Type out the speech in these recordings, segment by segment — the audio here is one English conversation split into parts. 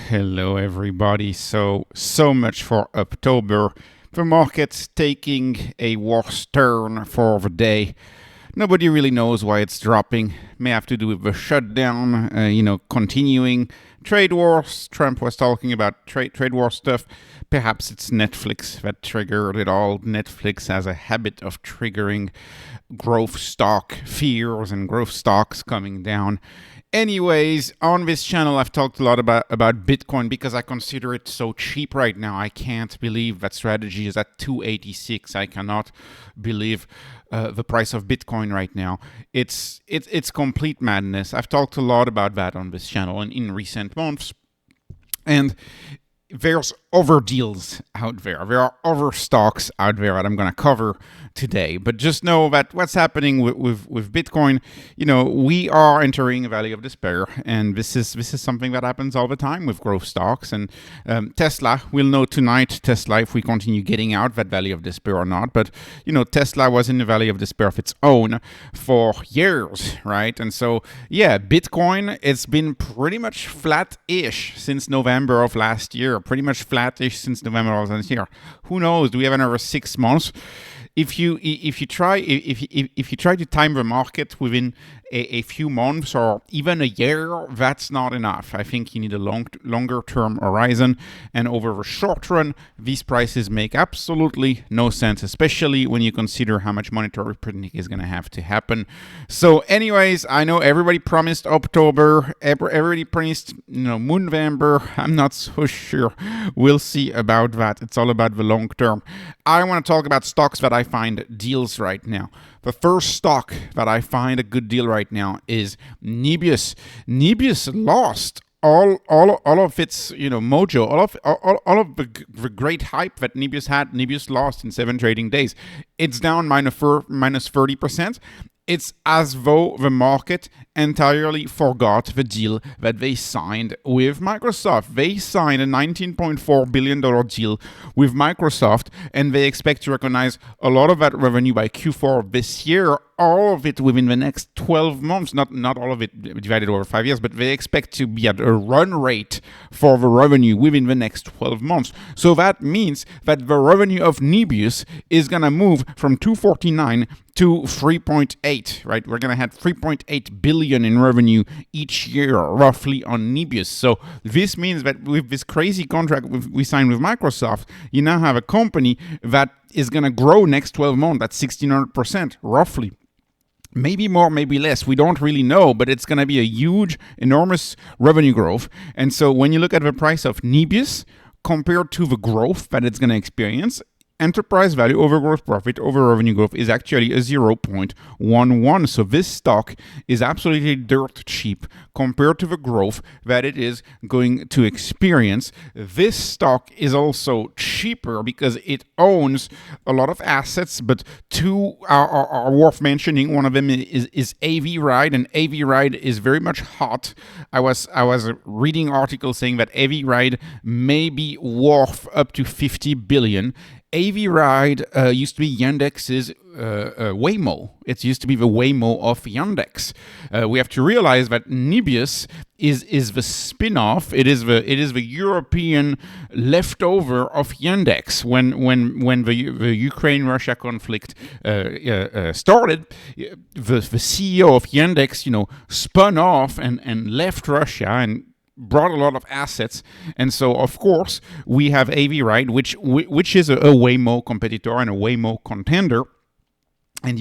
Hello everybody. So much for October. The market's taking a worse turn for the day. Nobody really knows why it's dropping. May have to do with the shutdown, continuing trade wars. Trump was talking about trade war stuff. Perhaps it's Netflix that triggered it all. Netflix has a habit of triggering growth stock fears and growth stocks coming down. Anyways, on this channel, I've talked a lot about Bitcoin because I consider it so cheap right now. I can't believe that strategy is at 286. I cannot believe the price of Bitcoin right now. It's complete madness. I've talked a lot about that on this channel in recent months. And there's other deals out there. There are other stocks out there that I'm going to cover today. But just know that what's happening with Bitcoin, we are entering a valley of despair. And this is something that happens all the time with growth stocks. And Tesla, we'll know tonight, Tesla, if we continue getting out that valley of despair or not. But, Tesla was in the valley of despair of its own for years, right? And so, yeah, Bitcoin, it's been pretty much flat-ish since November of last year. Pretty much flat-ish since November of last year. Who knows? Do we have another 6 months? If you try to time the market within a few months or even a year, that's not enough. I think you need a longer term horizon, and over the short run, these prices make absolutely no sense, especially when you consider how much monetary printing is going to have to happen. So, anyways, I know everybody promised October, everybody promised November. I'm not so sure. We'll see about that. It's all about the long term. I want to talk about stocks that I find deals right now. The first stock that I find a good deal right now is Nebius. Nebius lost all of its mojo, all of the great hype that Nebius had. Nebius lost in 7 trading days. It's down minus 30%. It's as though the market entirely forgot the deal that they signed with Microsoft. They signed a $19.4 billion deal with Microsoft, and they expect to recognize a lot of that revenue by Q4 of this year, all of it within the next 12 months, not all of it divided over 5 years, but they expect to be at a run rate for the revenue within the next 12 months. So that means that the revenue of Nebius is going to move from 249 to 3.8, right? We're going to have 3.8 billion in revenue each year, roughly, on Nebius. So this means that with this crazy contract we signed with Microsoft, you now have a company that is going to grow next 12 months at 1,600%, roughly. Maybe more, maybe less. We don't really know, but it's going to be a huge, enormous revenue growth. And so when you look at the price of Nebius compared to the growth that it's going to experience, enterprise value over gross profit over revenue growth is actually a 0.11. So this stock is absolutely dirt cheap compared to the growth that it is going to experience. This stock is also cheaper because it owns a lot of assets, but two are worth mentioning. One of them is AV Ride, and AV Ride is very much hot. I was reading articles saying that AV Ride may be worth up to 50 billion. AV Ride used to be Yandex's Waymo. It used to be the Waymo of Yandex. We have to realize that Nebius is the spin-off. It is the European leftover of Yandex. When the Ukraine-Russia conflict started, the CEO of Yandex, spun off and left Russia and brought a lot of assets. And so, of course, we have AV Ride, which is a Waymo competitor and a Waymo contender. And,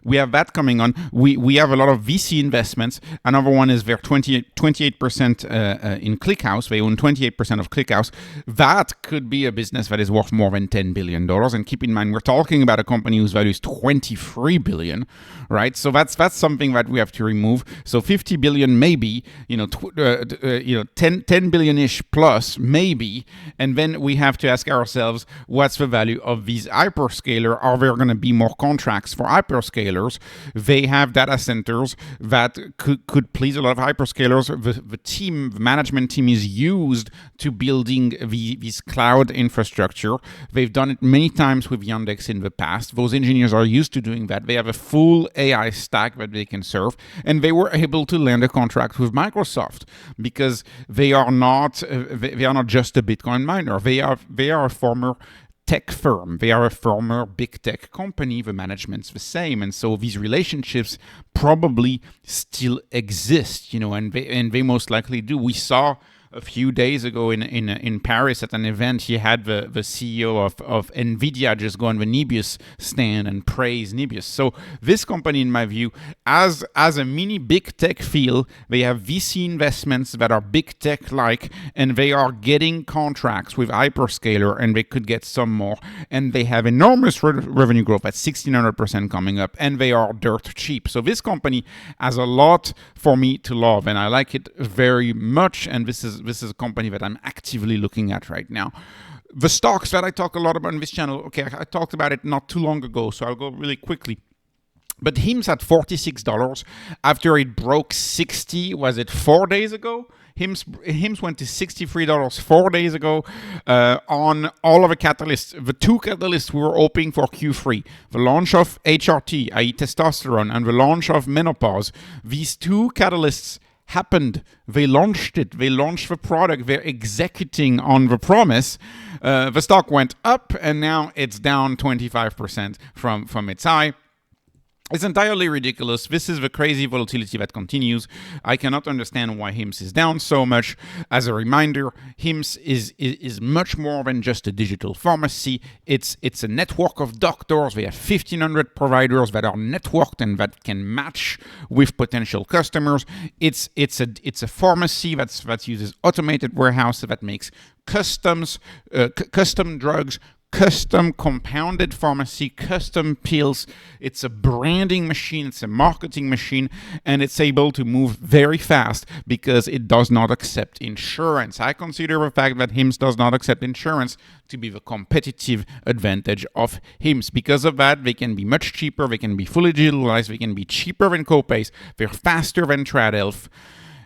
we have that coming on. We have a lot of VC investments. Another one is their 28% in ClickHouse. They own 28% of ClickHouse. That could be a business that is worth more than $10 billion. And keep in mind, we're talking about a company whose value is $23 billion, right? So that's something that we have to remove. So 50 billion maybe, 10 billion-ish plus maybe. And then we have to ask ourselves, what's the value of these hyperscaler? Are there going to be more contracts for for hyperscalers. They have data centers that could please a lot of hyperscalers. The management team is used to building this cloud infrastructure. They've done it many times with Yandex in the past. Those engineers are used to doing that. They have a full AI stack that they can serve, and they were able to land a contract with Microsoft because they are not just a Bitcoin miner. They are a former tech firm. They are a former big tech company. The management's the same, and so these relationships probably still exist, and they most likely do. We saw a few days ago in Paris at an event, he had the CEO of NVIDIA just go on the Nebius stand and praise Nebius. So this company, in my view, as a mini big tech feel, they have VC investments that are big tech-like, and they are getting contracts with hyperscaler, and they could get some more. And they have enormous revenue growth at 1,600% coming up, and they are dirt cheap. So this company has a lot for me to love, and I like it very much. And this is a company that I'm actively looking at right now. The stocks that I talk a lot about on this channel, okay, I talked about it not too long ago, so I'll go really quickly. But HIMS at $46 after it broke 60, was it 4 days ago? HIMS went to $63 4 days ago on all of the catalysts. The two catalysts we were hoping for Q3, the launch of HRT, i.e. testosterone, and the launch of menopause. These two catalysts happened. They launched it. They launched the product. They're executing on the promise. The stock went up, and now it's down 25% from its high. It's entirely ridiculous. This is the crazy volatility that continues. I cannot understand why HIMS is down so much. As a reminder, HIMS is much more than just a digital pharmacy. It's a network of doctors. They have 1,500 providers that are networked and that can match with potential customers. It's a pharmacy that uses automated warehouse that makes custom drugs, custom compounded pharmacy, custom pills. It's a branding machine, it's a marketing machine, and it's able to move very fast because it does not accept insurance. I consider the fact that HIMS does not accept insurance to be the competitive advantage of HIMS. Because of that, they can be much cheaper, they can be fully digitalized, they can be cheaper than copays, they're faster than TradHealth.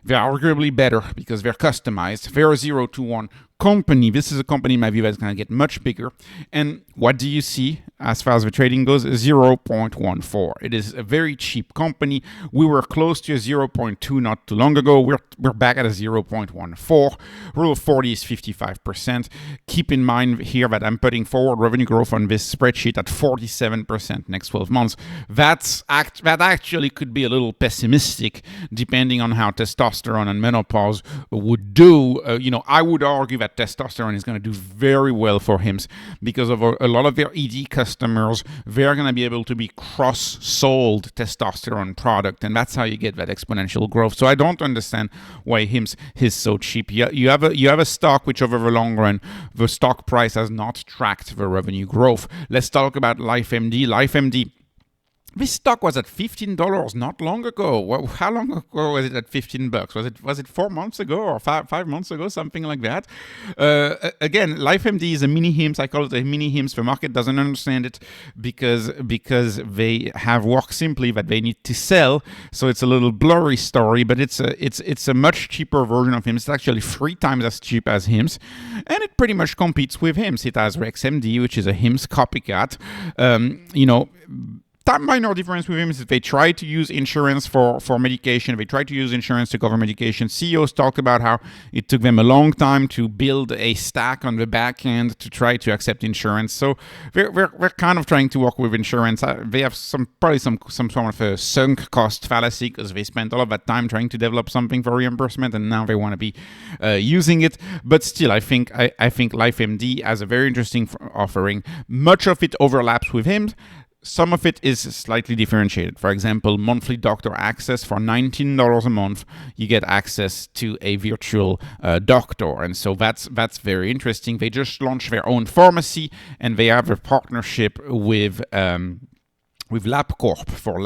They're arguably better because they're customized. They're a 0 to 1 company. This is a company, in my view, that's going to get much bigger. And what do you see as far as the trading goes? 0.14. It is a very cheap company. We were close to a 0.2 not too long ago. We're back at a 0.14. Rule of 40 is 55%. Keep in mind here that I'm putting forward revenue growth on this spreadsheet at 47% next 12 months. That actually could be a little pessimistic depending on how testosterone and menopause would do. I would argue that testosterone is going to do very well for HIMS because of a lot of their ED customers. They're going to be able to be cross-sold testosterone product, and that's how you get that exponential growth. So I don't understand why HIMS is so cheap. You have a stock which over the long run, the stock price has not tracked the revenue growth. Let's talk about LifeMD. LifeMD. This stock was at $15 not long ago. How long ago was it at $15? Was it 4 months ago or five months ago, something like that? Again, LifeMD is a mini HIMS. I call it a mini HIMS. The market doesn't understand it because they have work simply that they need to sell. So it's a little blurry story, but it's a much cheaper version of HIMS. It's actually 3 times as cheap as HIMS, and it pretty much competes with HIMS. It has REAX, which is a HIMS copycat. That minor difference with HIMS is they try to use insurance for medication. They try to use insurance to cover medication. CEOs talked about how it took them a long time to build a stack on the back end to try to accept insurance. So we're kind of trying to work with insurance. They have probably some sort of a sunk cost fallacy because they spent all of that time trying to develop something for reimbursement, and now they want to be using it. But still, I think LifeMD has a very interesting offering. Much of it overlaps with HIMS. Some of it is slightly differentiated. For example, monthly doctor access for $19 a month, you get access to a virtual doctor. And so that's very interesting. They just launched their own pharmacy, and they have a partnership with LabCorp for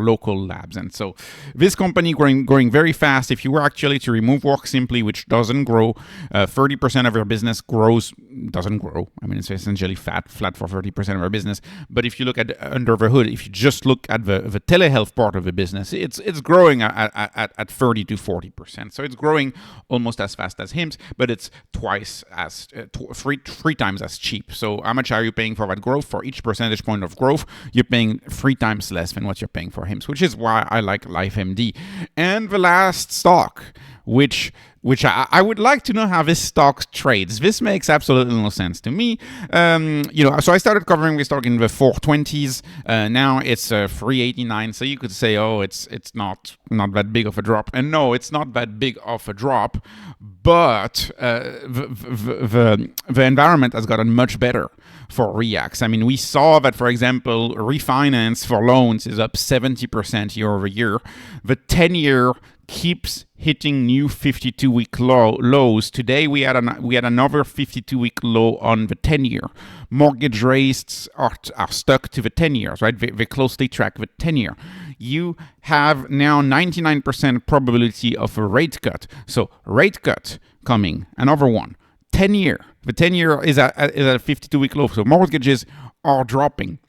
local labs. And so this company growing very fast. If you were actually to remove WorkSimpli, which doesn't grow, 30% of your business grows doesn't grow. I mean, it's essentially flat for 30% of our business. But if you look at under the hood, if you just look at the telehealth part of the business, it's growing at 30 to 40%. So it's growing almost as fast as HIMS, but it's twice as three times as cheap. So how much are you paying for that growth? For each percentage point of growth, you're paying 3 times less than what you're paying for HIMS, which is why I like LifeMD. And the last stock, which I would like to know how this stock trades. This makes absolutely no sense to me. So I started covering this stock in the 420s. Now it's 389. So you could say, oh, it's not that big of a drop. And no, it's not that big of a drop. But the environment has gotten much better for REAX. I mean, we saw that, for example, refinance for loans is up 70% year over year. The 10-year keeps hitting new 52-week lows. Today we had another 52-week low on the 10-year. Mortgage rates are stuck to the 10 years, right? They closely track the 10-year. You have now 99% probability of a rate cut. So rate cut coming, another one. 10-year. The 10-year is at a 52-week low. So mortgages are dropping.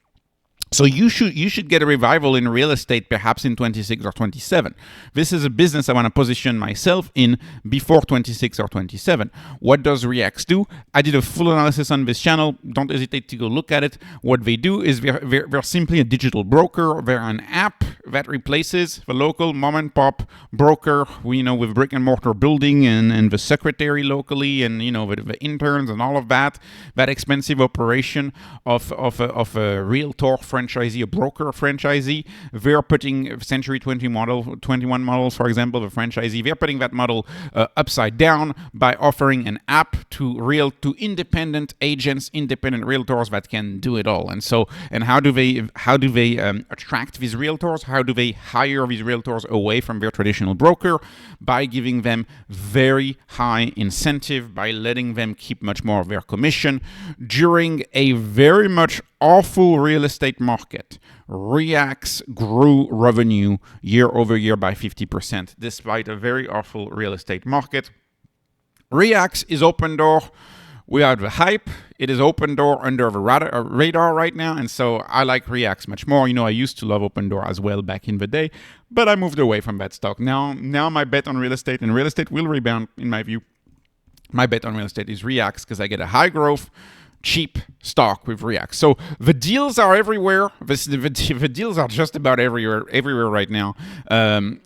So you should get a revival in real estate perhaps in 26 or 27. This is a business I want to position myself in before 26 or 27. What does REAX do? I did a full analysis on this channel. Don't hesitate to go look at it. What they do is they're simply a digital broker. They're an app that replaces the local mom and pop broker, with brick and mortar building and the secretary locally and, with the interns and all of that expensive operation of a realtor franchisee, a broker franchisee. They're putting Century 21 models, for example, the franchisee, they're putting that model upside down by offering an app to independent agents, independent realtors that can do it all. And how do they attract these realtors? How do they hire these realtors away from their traditional broker? By giving them very high incentive, by letting them keep much more of their commission during a very much awful real estate market. REAX grew revenue year over year by 50%, despite a very awful real estate market. REAX is open door. We have the hype. It is open door under the radar right now, and so I like REAX much more. I used to love open door as well back in the day, but I moved away from that stock. Now my bet on real estate, and real estate will rebound in my view. My bet on real estate is REAX because I get a high growth, cheap stock with REAX. So the deals are everywhere. The deals are just about everywhere right now.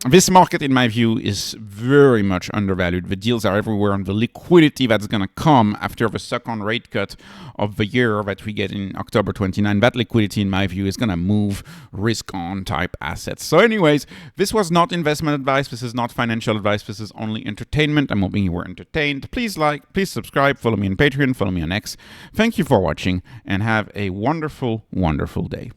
This market, in my view, is very much undervalued. The deals are everywhere, and the liquidity that's going to come after the second rate cut of the year that we get in October 29, that liquidity, in my view, is going to move risk-on type assets. So anyways, this was not investment advice. This is not financial advice. This is only entertainment. I'm hoping you were entertained. Please please subscribe, follow me on Patreon, follow me on X. Thank you for watching, and have a wonderful, wonderful day.